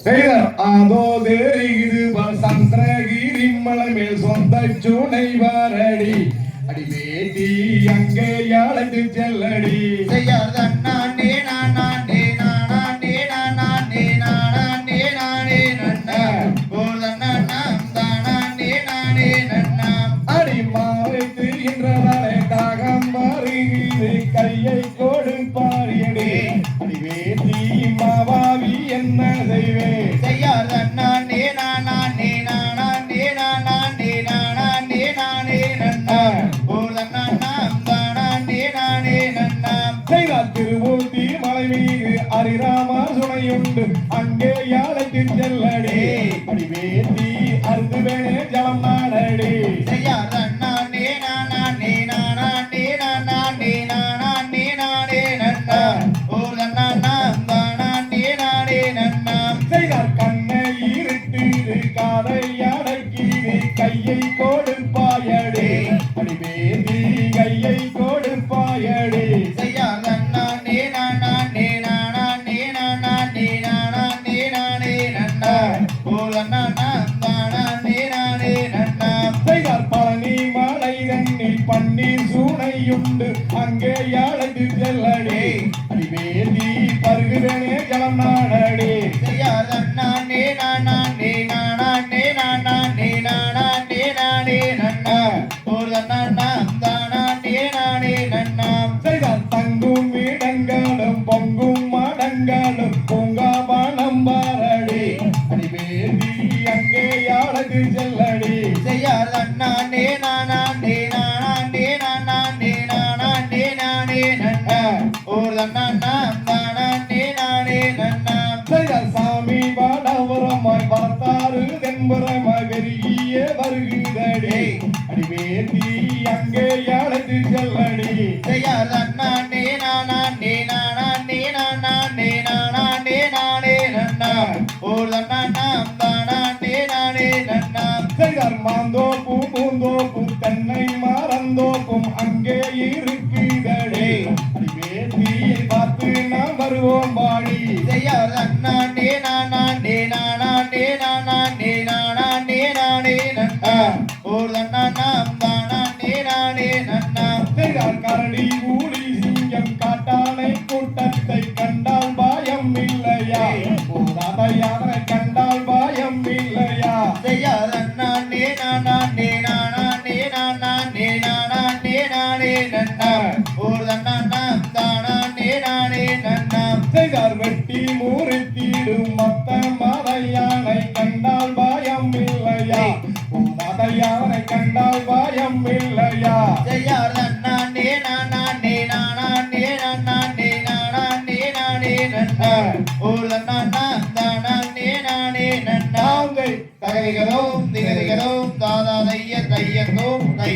அதோ தெரியுது சந்திரகிரி மலை மேல் சொந்த சூனை வாரடி அடி வேட்டி அங்கே அழைத்து செல்லடி அடி மாவைத்து இன்றதாலே தாகம் வருகிறது கையை கொடுப்பாரியடி அடி வேட்டி மாவாவி என்ன செய்வே திருமூர்த்தி மலை மீது அரிராமா சுனையுண்டு அங்கே யாழைக்கு செல்லடி அடி வேட்டி அறுத்து வேணே ஜலம் நாடடி கண்ணை இருட்டு காதை அடக்கீது கையை கொடுப்பாயடி அடி வேட்டி கையை கொடுப்பாயடி பழனி மலை தண்ணில் பன்னீர் சூனையுண்டு அங்கே அழைத்து செல்லடி அடி வேண்டி பருகுதனே ஜலம் நாடடி தங்கும் இடங்களும் பொங்கும் மடங்களும் பூங்காபானம் பாரடி அடி வேண்டி அங்கே அழைத்து செல்லடி சாமி பாடவரமாய் பார்த்தாரு தென்புறமாய் பெருகிய வருகுதடி அடி வேண்டி அங்கே அழைத்து செல்லடி மாந்தோப்பும் பூந்தோப்பும் தென்னை மறந்தோப்பும் அங்கே இருக்குதடி அடி வேண்டியை பார்த்து நாம் வருவோம் பாடி கரடி ஊழி சிங்கம் காட்டானை கூட்டத்தை கண்டால் பாயம் இல்லையா யானை கண்டால் பாயம் இல்லையா வெட்டி மூறித்தீடும் மத்த மதையானை கண்டால் பாயம் இல்லையா மதையானை கண்டால் பாயம் இல்லையா தகதிகளும் திகதிகளும் தாதா தைய தையத்தும் தை